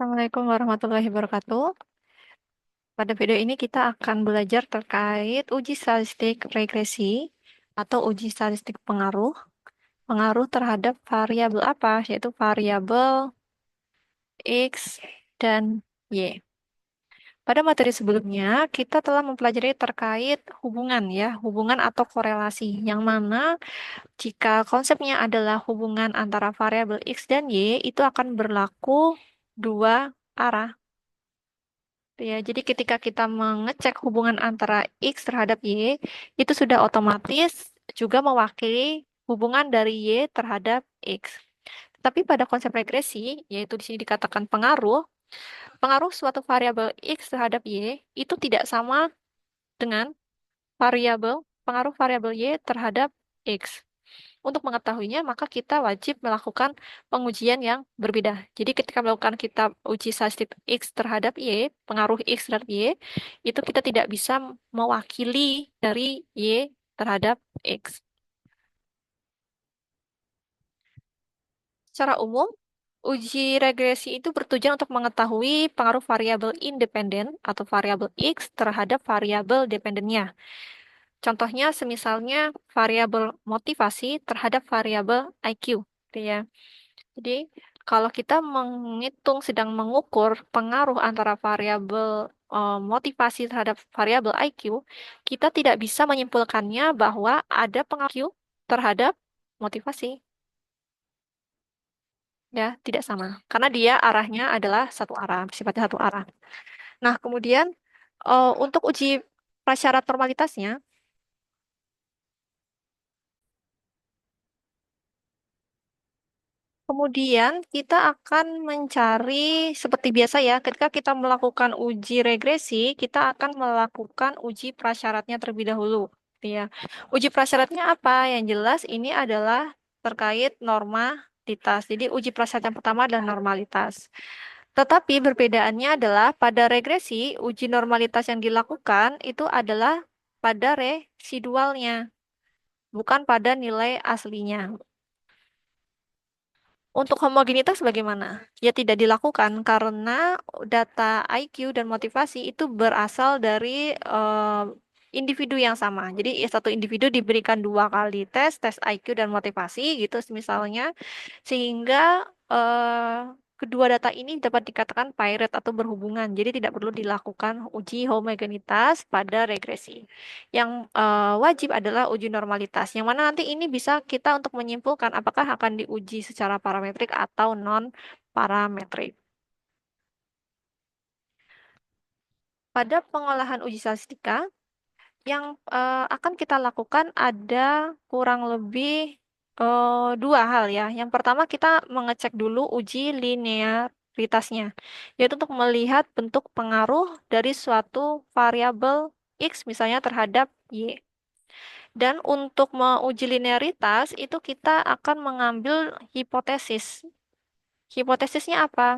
Assalamualaikum warahmatullahi wabarakatuh. Pada video ini kita akan belajar terkait uji statistik regresi atau uji statistik pengaruh. Pengaruh terhadap variabel apa? Yaitu variabel X dan Y. Pada materi sebelumnya, kita telah mempelajari terkait hubungan ya, hubungan atau korelasi, yang mana jika konsepnya adalah hubungan antara variabel X dan Y, itu akan berlaku dua arah. Ya, jadi ketika kita mengecek hubungan antara X terhadap Y, itu sudah otomatis juga mewakili hubungan dari Y terhadap X. Tapi pada konsep regresi, yaitu di sini dikatakan pengaruh, pengaruh suatu variabel X terhadap Y itu tidak sama dengan pengaruh variabel Y terhadap X. Untuk mengetahuinya, maka kita wajib melakukan pengujian yang berbeda. Jadi ketika melakukan kita uji statistik X terhadap Y, pengaruh X terhadap Y, itu kita tidak bisa mewakili dari Y terhadap X. Secara umum, uji regresi itu bertujuan untuk mengetahui pengaruh variabel independen atau variabel X terhadap variabel dependennya. Contohnya, semisalnya variabel motivasi terhadap variabel IQ, gitu ya. Jadi, kalau kita sedang mengukur pengaruh antara variabel motivasi terhadap variabel IQ, kita tidak bisa menyimpulkannya bahwa ada pengaruh IQ terhadap motivasi. Ya, tidak sama. Karena dia arahnya adalah satu arah, sifatnya satu arah. Nah, kemudian untuk uji prasyarat normalitasnya, kemudian kita akan mencari seperti biasa ya, ketika kita melakukan uji regresi, kita akan melakukan uji prasyaratnya terlebih dahulu. Ya. Uji prasyaratnya apa? Yang jelas ini adalah terkait normalitas. Jadi uji prasyarat yang pertama adalah normalitas. Tetapi perbedaannya adalah pada regresi, uji normalitas yang dilakukan itu adalah pada residualnya, bukan pada nilai aslinya. Untuk homogenitas bagaimana? Ya tidak dilakukan karena data IQ dan motivasi itu berasal dari individu yang sama. Jadi satu individu diberikan dua kali tes IQ dan motivasi gitu misalnya, sehingga kedua data ini dapat dikatakan paired atau berhubungan. Jadi tidak perlu dilakukan uji homogenitas pada regresi. Yang wajib adalah uji normalitas, yang mana nanti ini bisa kita untuk menyimpulkan apakah akan diuji secara parametrik atau non parametrik. Pada pengolahan uji statistika, yang akan kita lakukan ada kurang lebih dua hal ya. Yang pertama kita mengecek dulu uji linearitasnya, yaitu untuk melihat bentuk pengaruh dari suatu variabel X misalnya terhadap Y. Dan untuk menguji linearitas itu kita akan mengambil hipotesis. Hipotesisnya apa?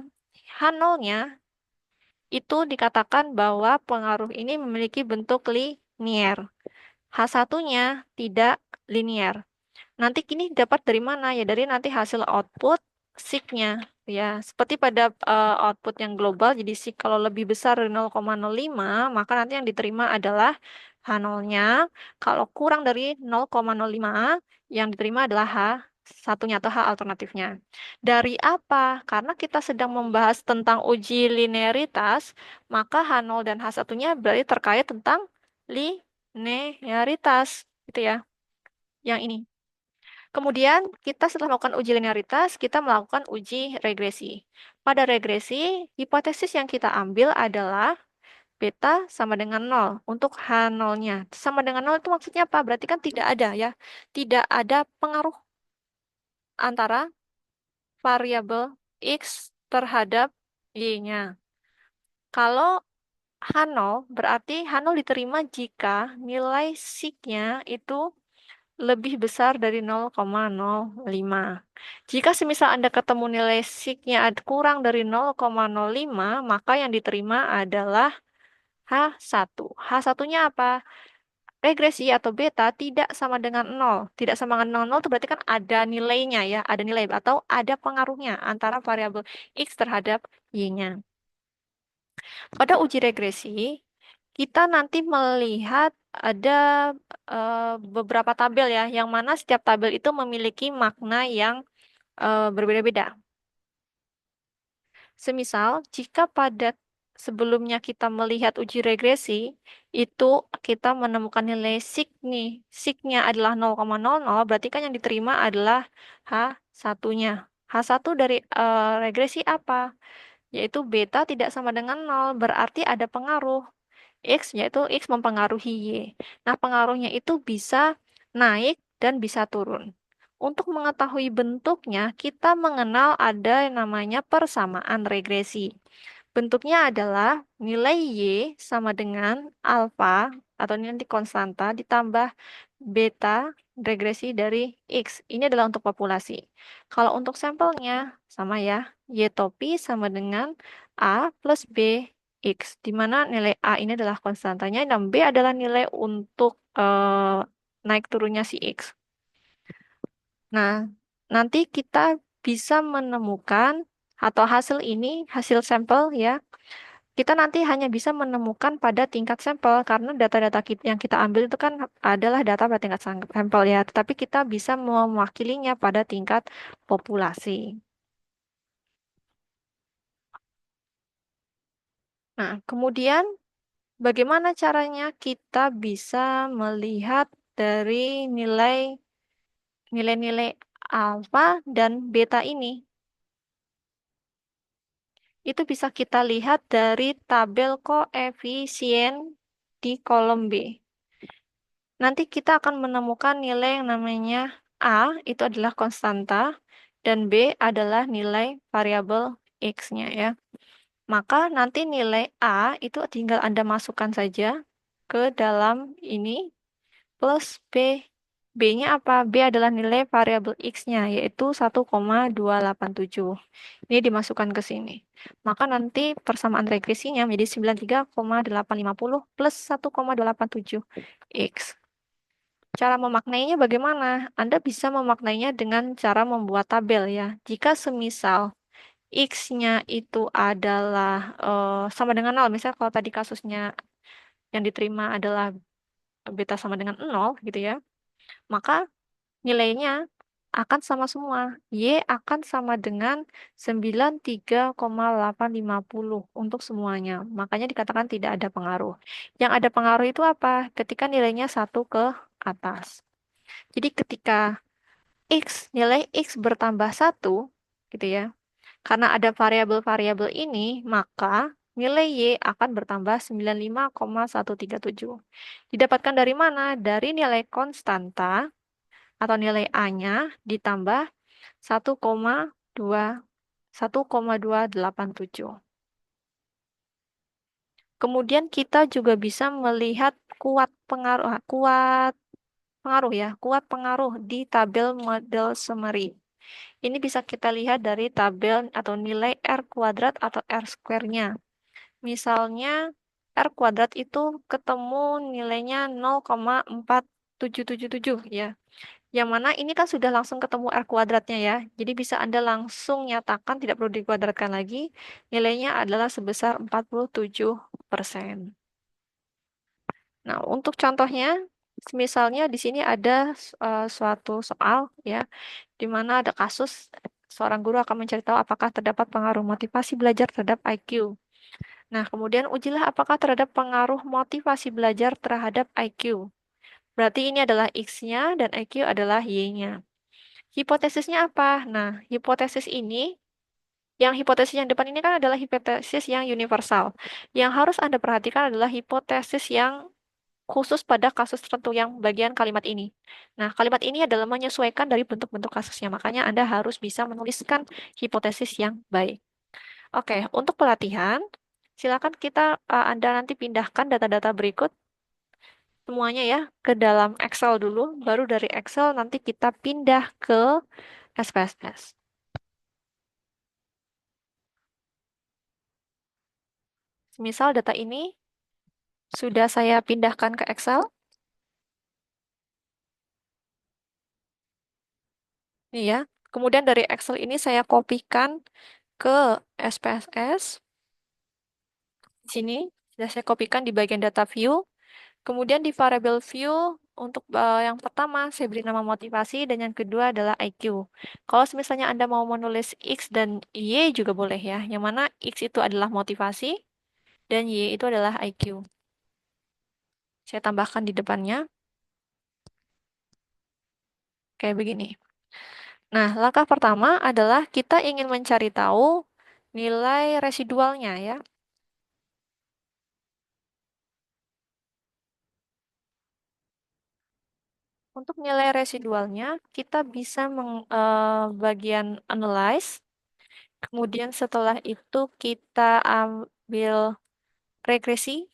H0-nya itu dikatakan bahwa pengaruh ini memiliki bentuk linier. H1-nya tidak linier. Nanti kini dapat dari mana? Ya dari nanti hasil output sig-nya. Ya, seperti pada output yang global, jadi sig kalau lebih besar dari 0,05, maka nanti yang diterima adalah H0-nya. Kalau kurang dari 0,05, yang diterima adalah H1-nya atau H alternatifnya. Dari apa? Karena kita sedang membahas tentang uji linearitas, maka H0 dan H1-nya berarti terkait tentang linearitas. Gitu ya. Yang ini. Kemudian kita setelah melakukan uji linearitas, kita melakukan uji regresi. Pada regresi, hipotesis yang kita ambil adalah beta sama dengan 0 untuk H0-nya. Sama dengan 0 itu maksudnya apa? Berarti kan tidak ada ya. Tidak ada pengaruh antara variabel X terhadap Y-nya. Kalau H0 berarti H0 diterima jika nilai sig-nya itu lebih besar dari 0,05. Jika semisal Anda ketemu nilai sig-nya kurang dari 0,05, maka yang diterima adalah H1. H1-nya apa? regresi atau beta tidak sama dengan nol. Tidak sama dengan nol itu berarti kan ada nilainya ya, ada nilai atau ada pengaruhnya antara variabel X terhadap Y-nya. Pada uji regresi, kita nanti melihat ada beberapa tabel ya, yang mana setiap tabel itu memiliki makna yang berbeda-beda. Semisal, jika pada sebelumnya kita melihat uji regresi, itu kita menemukan nilai sig nih. Sig-nya adalah 0,00, berarti kan yang diterima adalah H1-nya. H1 dari regresi apa? Yaitu beta tidak sama dengan 0, berarti ada pengaruh. X, yaitu X mempengaruhi Y. Nah, pengaruhnya itu bisa naik dan bisa turun. Untuk mengetahui bentuknya, kita mengenal ada yang namanya persamaan regresi. Bentuknya adalah nilai Y sama dengan alfa atau nanti konstanta ditambah beta regresi dari X. Ini adalah untuk populasi. Kalau untuk sampelnya sama ya, Y topi sama dengan A plus B X, di mana nilai A ini adalah konstantanya dan B adalah nilai untuk naik turunnya si X. Nah, nanti kita bisa menemukan atau hasil ini, hasil sampel ya, kita nanti hanya bisa menemukan pada tingkat sampel karena data-data yang kita ambil itu kan adalah data pada tingkat sampel ya, tetapi kita bisa mewakilinya pada tingkat populasi. Nah, kemudian bagaimana caranya kita bisa melihat dari nilai-nilai alfa dan beta ini? Itu bisa kita lihat dari tabel koefisien di kolom B. Nanti kita akan menemukan nilai yang namanya A, itu adalah konstanta, dan B adalah nilai variabel X-nya ya. Maka nanti nilai A itu tinggal Anda masukkan saja ke dalam ini, plus B. B-nya apa? B adalah nilai variabel X-nya, yaitu 1,287. Ini dimasukkan ke sini. Maka nanti persamaan regresinya menjadi 93,850 plus 1,287 X. Cara memaknainya bagaimana? Anda bisa memaknainya dengan cara membuat tabel ya. Jika semisal X-nya itu adalah sama dengan 0, misalnya kalau tadi kasusnya yang diterima adalah beta sama dengan 0 gitu ya, maka nilainya akan sama semua. Y akan sama dengan 93,850 untuk semuanya. Makanya dikatakan tidak ada pengaruh. Yang ada pengaruh itu apa? Ketika nilainya satu ke atas. Jadi ketika nilai X bertambah satu, gitu ya. Karena ada variabel-variabel ini, maka nilai Y akan bertambah 95,137. Didapatkan dari mana? Dari nilai konstanta atau nilai A-nya ditambah 1,2 1,287. Kemudian kita juga bisa melihat kuat pengaruh ya, kuat pengaruh di tabel model summary. Ini bisa kita lihat dari tabel atau nilai R kuadrat atau R square-nya. Misalnya R kuadrat itu ketemu nilainya 0,4777 ya. Yang mana ini kan sudah langsung ketemu R kuadratnya ya. Jadi bisa Anda langsung nyatakan tidak perlu dikuadratkan lagi. Nilainya adalah sebesar 47%. Nah, untuk contohnya, misalnya di sini ada suatu soal ya, di mana ada kasus seorang guru akan mencari tahu apakah terdapat pengaruh motivasi belajar terhadap IQ. Nah, kemudian ujilah apakah terhadap pengaruh motivasi belajar terhadap IQ. Berarti ini adalah X-nya dan IQ adalah Y-nya. Hipotesisnya apa? Nah, hipotesis ini, yang hipotesis yang depan ini kan adalah hipotesis yang universal. Yang harus Anda perhatikan adalah hipotesis yang khusus pada kasus tertentu yang bagian kalimat ini. Nah, kalimat ini adalah menyesuaikan dari bentuk-bentuk kasusnya. Makanya Anda harus bisa menuliskan hipotesis yang baik. Oke, untuk pelatihan, silakan Anda nanti pindahkan data-data berikut semuanya ya ke dalam Excel dulu. Baru dari Excel nanti kita pindah ke SPSS. Misal data ini sudah saya pindahkan ke Excel. Ini ya. Kemudian dari Excel ini saya kopikan ke SPSS. Sini sudah saya kopikan di bagian data view. Kemudian di variable view untuk yang pertama saya beri nama motivasi dan yang kedua adalah IQ. Kalau misalnya Anda mau menulis X dan Y juga boleh ya. Yang mana X itu adalah motivasi dan Y itu adalah IQ. Saya tambahkan di depannya kayak begini. Nah, langkah pertama adalah kita ingin mencari tahu nilai residualnya ya. Untuk nilai residualnya, kita bisa bagian analyze. Kemudian setelah itu kita ambil regresi,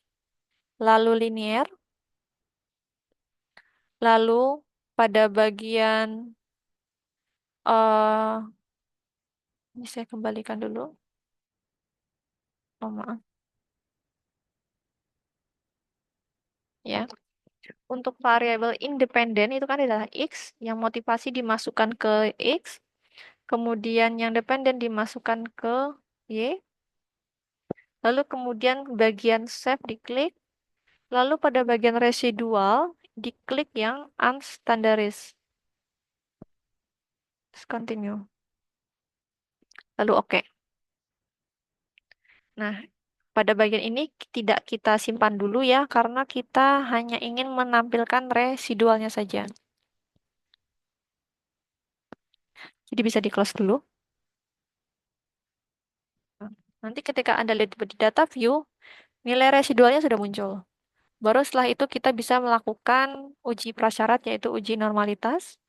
lalu linear, lalu pada bagian eh ini saya kembalikan dulu. Oh, maaf ya. Untuk variabel independen itu kan adalah X, yang motivasi dimasukkan ke X, kemudian yang dependen dimasukkan ke Y, lalu kemudian bagian save diklik, lalu pada bagian residual diklik yang unstandarized. Terus continue. Lalu oke. Nah, pada bagian ini tidak kita simpan dulu ya, karena kita hanya ingin menampilkan residualnya saja. Jadi bisa di close dulu. Nanti ketika Anda lihat di data view, nilai residualnya sudah muncul. Baru setelah itu kita bisa melakukan uji prasyarat, yaitu uji normalitas,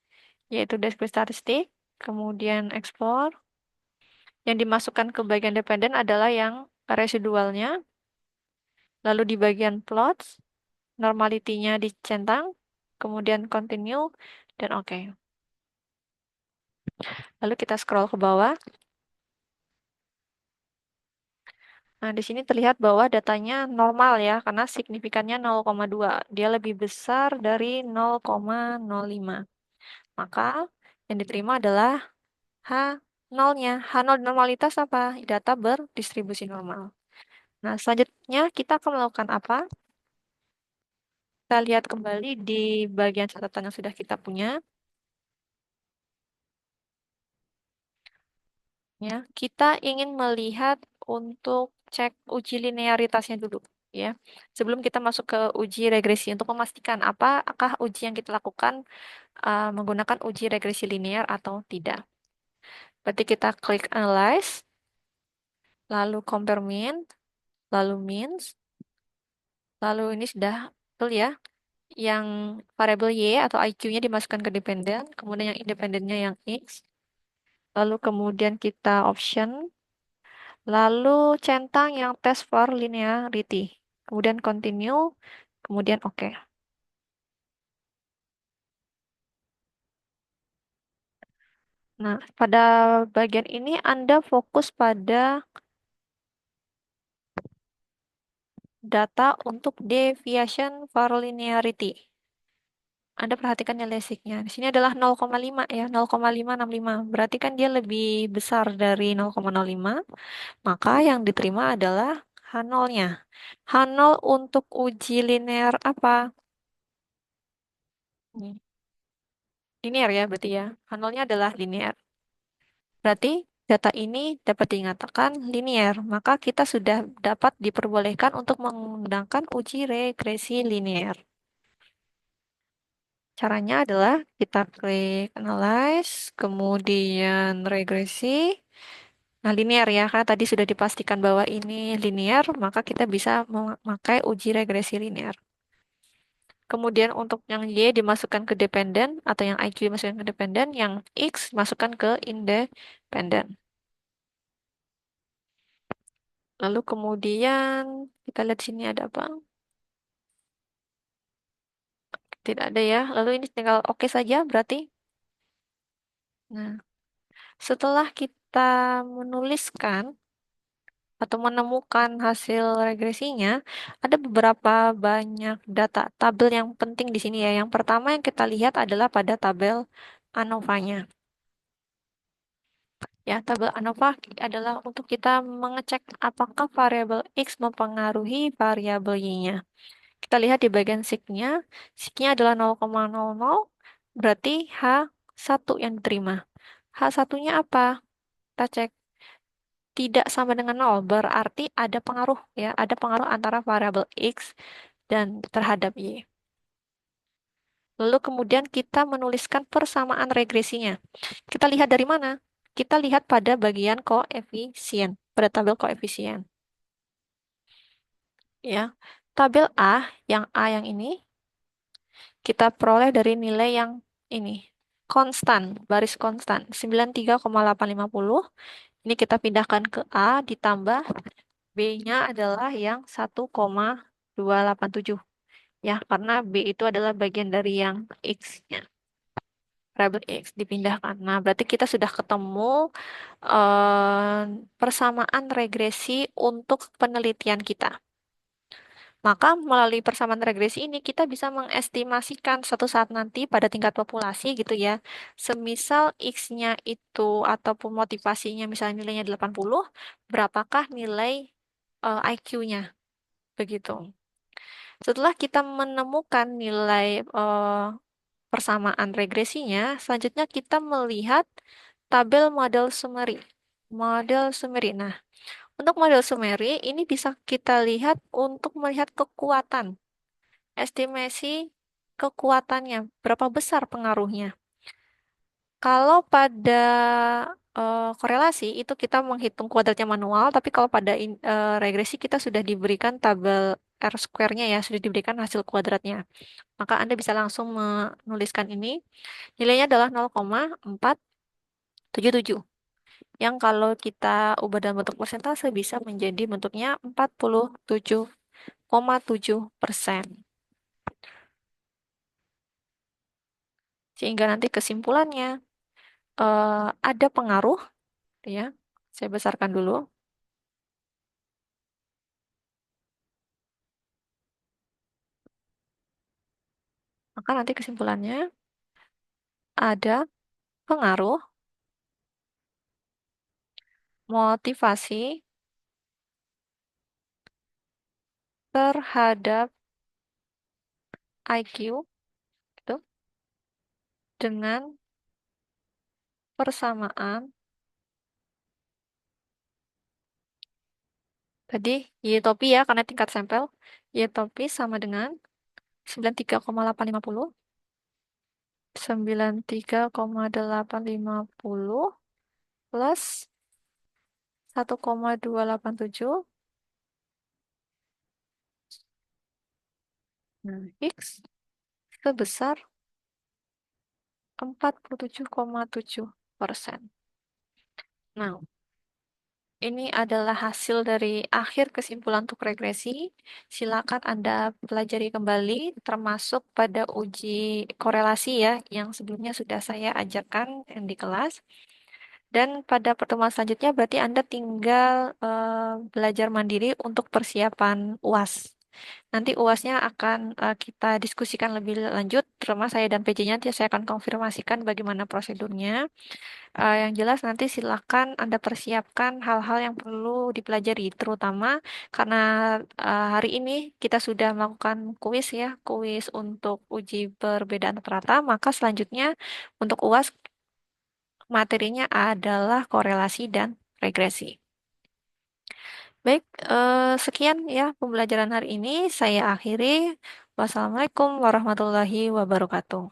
yaitu discrete statistik, kemudian explore. Yang dimasukkan ke bagian dependen adalah yang residualnya, lalu di bagian plots, normality-nya dicentang, kemudian continue, dan oke. Lalu kita scroll ke bawah. Nah, di sini terlihat bahwa datanya normal ya, karena signifikannya 0,2. Dia lebih besar dari 0,05. Maka yang diterima adalah H0-nya. H0 normalitas apa? Data berdistribusi normal. Nah, selanjutnya kita akan melakukan apa? Kita lihat kembali di bagian catatan yang sudah kita punya. Ya, kita ingin melihat untuk cek uji linearitasnya dulu, ya. Sebelum kita masuk ke uji regresi untuk memastikan apakah uji yang kita lakukan menggunakan uji regresi linear atau tidak. Berarti kita klik analyze, lalu compare mean, lalu means, lalu ini sudah betul ya. Yang variabel Y atau IQ-nya dimasukkan ke dependen, kemudian yang independennya yang X, lalu kemudian kita option, lalu centang yang test for linearity. Kemudian continue, kemudian oke. Nah, pada bagian ini Anda fokus pada data untuk deviation for linearity. Anda perhatikan nilai signya. Di sini adalah 0,5 ya, 0,565. Berarti kan dia lebih besar dari 0,05. Maka yang diterima adalah H0-nya. H0 untuk uji linear apa? Ini. Linear ya berarti ya. H0-nya adalah linear. Berarti data ini dapat dinyatakan linear. Maka kita sudah dapat diperbolehkan untuk menggunakan uji regresi linear. Caranya adalah kita klik analyze, kemudian regresi. Nah, linear ya, karena tadi sudah dipastikan bahwa ini linear, maka kita bisa memakai uji regresi linear. Kemudian untuk yang Y dimasukkan ke dependen, atau yang IQ dimasukkan ke dependen, yang X masukkan ke independen. Lalu kemudian kita lihat sini ada apa? Tidak ada ya. Lalu ini tinggal oke saja berarti. Nah, setelah kita menuliskan atau menemukan hasil regresinya, ada beberapa banyak data tabel yang penting di sini ya. Yang pertama yang kita lihat adalah pada tabel ANOVA-nya. Ya, tabel ANOVA adalah untuk kita mengecek apakah variabel X mempengaruhi variabel Y-nya. Kita lihat di bagian sig-nya. Sig-nya adalah 0,00, berarti H1 yang diterima. H1-nya apa? Kita cek tidak sama dengan 0, berarti ada pengaruh ya, ada pengaruh antara variabel X dan terhadap Y. Lalu kemudian kita menuliskan persamaan regresinya. Kita lihat dari mana? Kita lihat pada bagian koefisien, pada tabel koefisien. Ya, tabel yang ini kita peroleh dari nilai yang ini, konstan, baris konstan, 93,850. Ini kita pindahkan ke A, ditambah B-nya adalah yang 1,287. Ya, karena B itu adalah bagian dari yang X-nya. Variabel X dipindahkan. Nah, berarti kita sudah ketemu eh, persamaan regresi untuk penelitian kita. Maka melalui persamaan regresi ini kita bisa mengestimasikan suatu saat nanti pada tingkat populasi gitu ya. Semisal X-nya itu ataupun motivasinya misalnya nilainya 80, berapakah nilai IQ-nya begitu. Setelah kita menemukan nilai persamaan regresinya, selanjutnya kita melihat tabel model summary. Model summary. Nah, untuk model summary ini bisa kita lihat untuk melihat kekuatan, estimasi kekuatannya, berapa besar pengaruhnya. Kalau pada korelasi itu kita menghitung kuadratnya manual, tapi kalau pada regresi kita sudah diberikan tabel R square-nya ya, sudah diberikan hasil kuadratnya. Maka Anda bisa langsung menuliskan ini. Nilainya adalah 0,477. Yang kalau kita ubah dalam bentuk persentase bisa menjadi bentuknya 47,7%. Sehingga nanti kesimpulannya ada pengaruh ya. Saya besarkan dulu. Maka nanti kesimpulannya ada pengaruh motivasi terhadap IQ itu dengan persamaan tadi Y-topi ya karena tingkat sampel Y-topi sama dengan 93,850 93,850 plus 1,287. Nah, X sebesar 47,7%. Nah, ini adalah hasil dari akhir kesimpulan untuk regresi. Silakan Anda pelajari kembali, termasuk pada uji korelasi ya, yang sebelumnya sudah saya ajarkan yang di kelas. Dan pada pertemuan selanjutnya berarti Anda tinggal belajar mandiri untuk persiapan UAS. Nanti UASnya akan kita diskusikan lebih lanjut, terutama saya dan PJ-nya nanti saya akan konfirmasikan bagaimana prosedurnya. Yang jelas nanti silakan Anda persiapkan hal-hal yang perlu dipelajari, terutama karena hari ini kita sudah melakukan kuis ya, kuis untuk uji perbedaan rata, maka selanjutnya untuk UAS materinya adalah korelasi dan regresi. Baik, sekian ya pembelajaran hari ini. Saya akhiri. Wassalamualaikum warahmatullahi wabarakatuh.